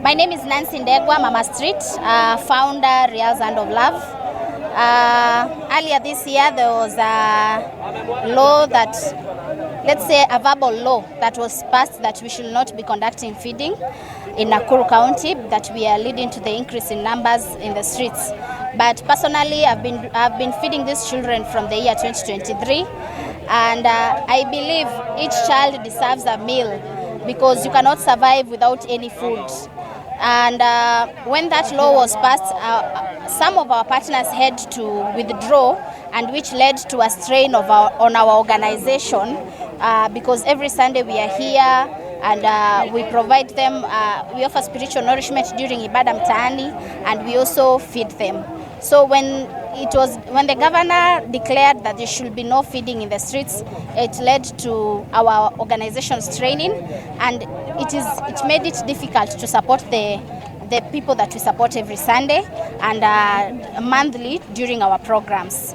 My name is Nancy Ndegwa, Mama Street, founder, Realz of Love. Earlier this year, there was a law that, let's say a verbal law that was passed that we should not be conducting feeding in Nakuru County, that we are leading to the increase in numbers in the streets. But personally, I've been feeding these children from the year 2023, and I believe each child deserves a meal because you cannot survive without any food. And when that law was passed, some of our partners had to withdraw, and which led to a strain on our organization because every Sunday we are here and we provide them, we offer spiritual nourishment during Ibada Mtaani, and we also feed them. So when the governor declared that there should be no feeding in the streets, it led to our organization's training, and it made it difficult to support the people that we support every Sunday and monthly during our programs.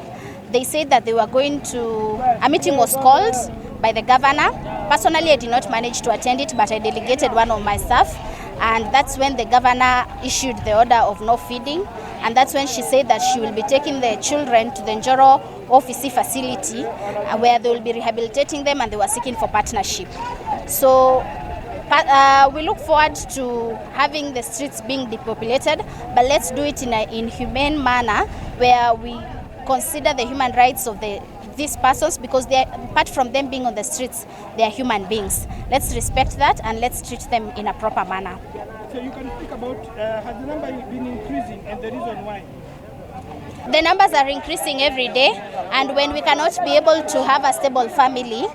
They said that they were going to, a meeting was called by the governor. Personally, I did not manage to attend it, but I delegated one of my staff, and that's when the governor issued the order of no feeding, and that's when she said that she will be taking the children to the Njoro OFC facility where they will be rehabilitating them, and they were seeking for partnership. So we look forward to having the streets being depopulated, but let's do it in a humane manner where we consider the human rights of these persons, because they are, apart from them being on the streets, they are human beings. Let's respect that and let's treat them in a proper manner. So you can speak about, has the number been increasing and the reason why? The numbers are increasing every day, and when we cannot be able to have a stable family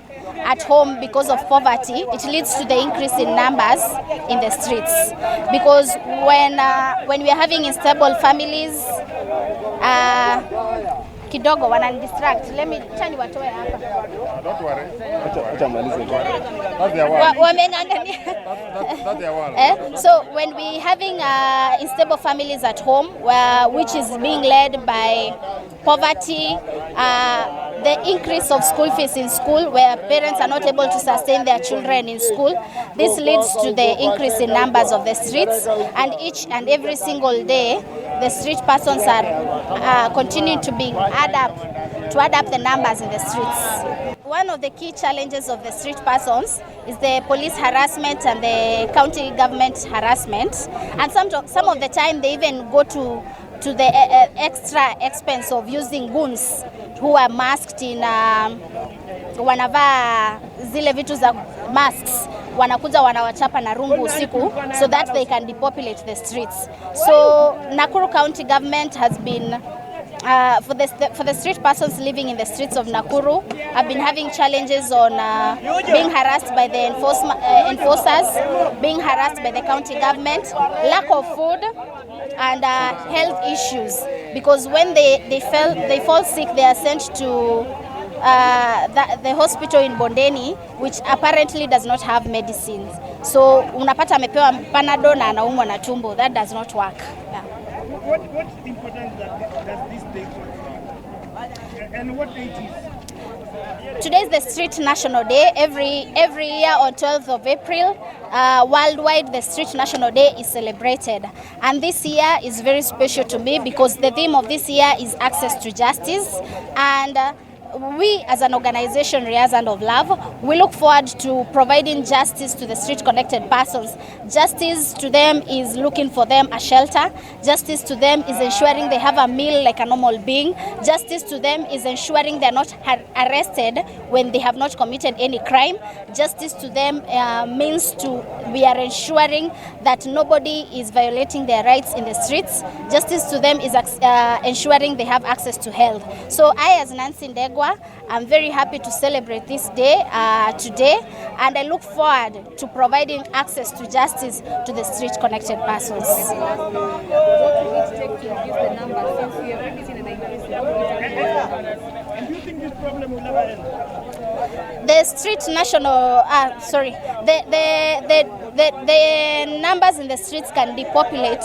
at home because of poverty, it leads to the increase in numbers in the streets. Because when we are having unstable families, kidogo wananidistract. Let me tell you what we have. Don't worry. So when we having unstable families at home, which is being led by poverty, the increase of school fees in school, where parents are not able to sustain their children in school, this leads to the increase in numbers of the streets, and each and every single day the street persons are continuing to add up the numbers in the streets. One of the key challenges of the street persons is the police harassment and the county government harassment, and some of the time they even go to the extra expense of using goons who are masked in wanavaa zile vitu za masks, wanakuja wanawachapa na rungu usiku so that they can depopulate the streets. So Nakuru County government has been for the street persons living in the streets of Nakuru have been having challenges on being harassed by the enforcers, being harassed by the county government, lack of food, and health issues, because when they fall sick, they are sent to the hospital in Bondeni, which apparently does not have medicines. So unapata amepewa panado na anaumwa na tumbo. That does not work. Yeah. What's important that this day and what date is? Today is the Street National Day. Every year on 12th of April, worldwide the Street National Day is celebrated. And this year is very special to me because the theme of this year is access to justice. And we as an organization, Realz of Love, we look forward to providing justice to the street-connected persons. Justice to them is looking for them a shelter. Justice to them is ensuring they have a meal like a normal being. Justice to them is ensuring they're not arrested when they have not committed any crime. Justice to them means we are ensuring that nobody is violating their rights in the streets. Justice to them is ensuring they have access to health. So I, as Nancy Ndegwa, I'm very happy to celebrate this day today, and I look forward to providing access to justice to the street-connected persons. What will it take to reduce the numbers, since we have already seen an increase in and do you think this problem will never end? The street national, the numbers in the streets can depopulate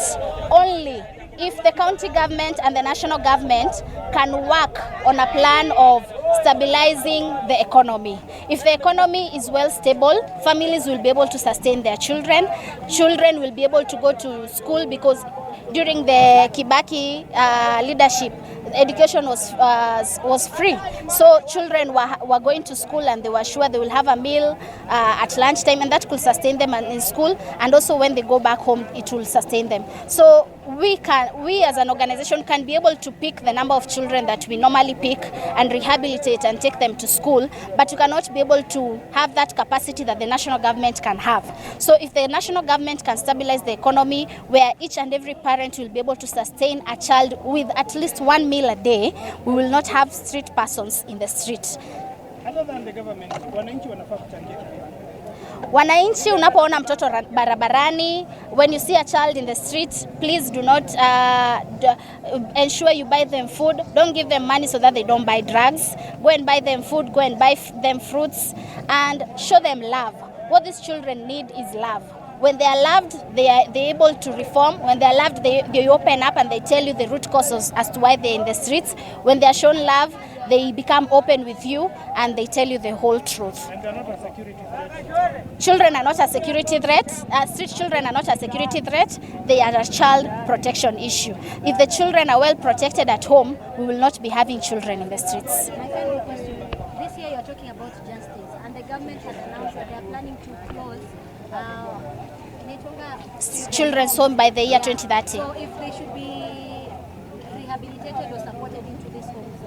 only if the county government and the national government can work on a plan of stabilizing the economy. If the economy is well stable, families will be able to sustain their children. Children will be able to go to school because during the Kibaki leadership, education was free. So children were going to school and they were sure they will have a meal at lunchtime, and that could sustain them in school, and also when they go back home it will sustain them. So we as an organization can be able to pick the number of children that we normally pick and rehabilitate and take them to school, but you cannot be able to have that capacity that the national government can have. So if the national government can stabilize the economy where each and every parent will be able to sustain a child with at least one meal a day, we will not have street persons in the street. Other than the government, wananchi wanafaa kuchangia kipi? Wananchi, unapoona mtoto barabarani, when you see a child in the street, please do not ensure you buy them food. Don't give them money so that they don't buy drugs. Go and buy them food, go and buy them fruits, and show them love. What these children need is love. When they are loved, they're able to reform. When they are loved, they open up and they tell you the root causes as to why they're in the streets. When they are shown love, they become open with you and they tell you the whole truth. And they're not a security threat? Children are not a security threat. Street children are not a security threat. They are a child protection issue. If the children are well protected at home, we will not be having children in the streets. My final question. This year you're talking about justice, and the government has announced that they are planning to close children's home by the year 2030. So if they should be rehabilitated or supported into these homes,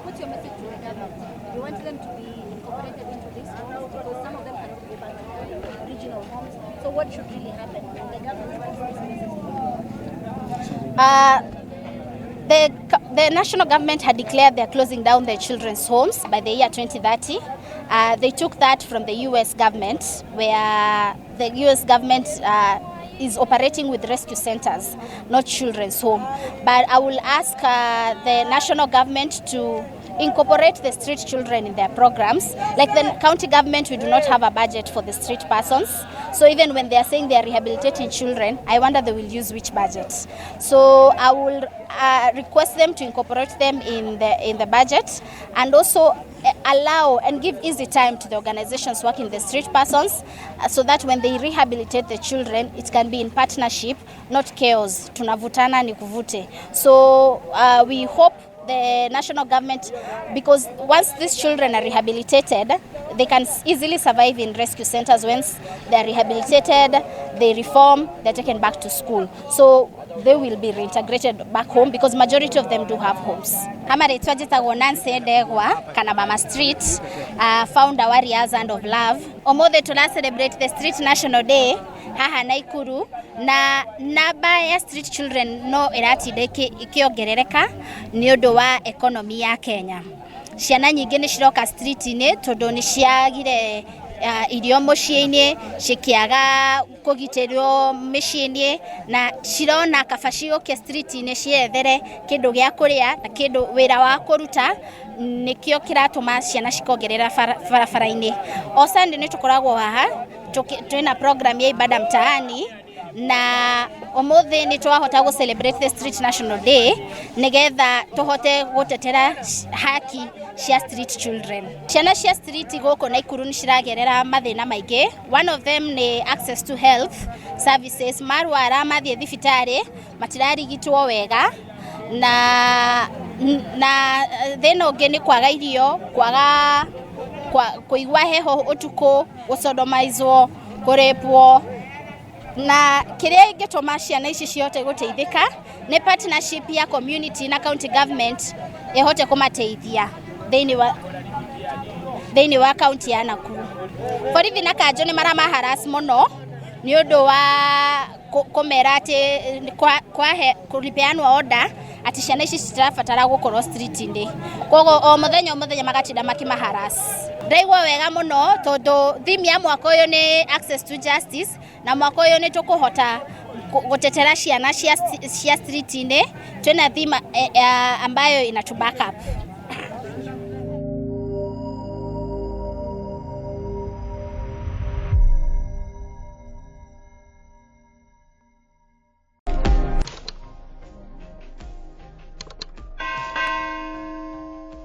what's your message to the government? You want them to be incorporated into these homes because some of them cannot go back to the original homes. So what should really happen? The government wants this message. The national government had declared they're closing down their children's homes by the year 2030. They took that from the US government, where the US government is operating with rescue centers, not children's home. But I will ask the national government to incorporate the street children in their programs. Like the county government, we do not have a budget for the street persons. So even when they are saying they are rehabilitating children, I wonder they will use which budget. So I will request them to incorporate them in the budget, and also allow and give easy time to the organizations working the street persons, so that when they rehabilitate the children, it can be in partnership, not chaos. Tunavutana ni kuvute. So we hope the national government, because once these children are rehabilitated, they can easily survive in rescue centers. Once they are rehabilitated, they reform, they're taken back to school. So they will be reintegrated back home because majority of them do have homes. Hamare twajitagwo Nancy Ndegwa kana Mama Street, founder wa Realz of Love. Omothe tuna celebrate the Street National Day haha Nakuru, na namba ya street children no iratinde ikiongerereka ni undu wa economy ya Kenya. Ciana nyingi ni ciroka street-ini tondu ni ciagire irio muciĩ-inĩ, cikiaga kũgitĩrwo mĩciĩ-inĩ, na cirona kaba ciũke street-inĩ ciethere kĩndũ gĩa kũrĩa na kĩndũ wĩra wa kũruta, nĩkĩo kĩratũma ciana cikongerera barabara-inĩ. O Sunday nĩ tũkoragwo haha twĩna program ya ibada mtaani, na omothe nĩ twahota gũ celebrate the Street National Day nigetha tuhote gutetera haki cia street children. Ciana cia street gũkũ Nakuru nĩ ciragerera mathĩna maingĩ. One of them nĩ access to health services. Marwara mathiĩ thibitarĩ matirarigitwo wega, na thĩna ũngĩ nĩ kwaga irio, kwaga kũigua heho ũtukũ, gũsodomizwo, kũrĩpwo. Na kĩrĩa ingĩtũma ciana ici cihote gũteithĩka nĩ partnership ya community na county government ĩhote kũmateithia thĩinĩ wa county ya Nakuru. Borithi na kanjũ nĩ maramaharas mũno nĩ ũndũ wa kũmera atĩ kũripeanwo order ati ciana ici citirabatara gũkorwo street-inĩ. Koguo o mũthenya magatinda makimaharas. Ndaigua wega mũno tondũ theme ya mwaka ũyũ nĩ access to justice, na mwaka ũyũ nĩ tũkũhota gutetera ciana cia street-inĩ. Twina theme ambayo inatu back up.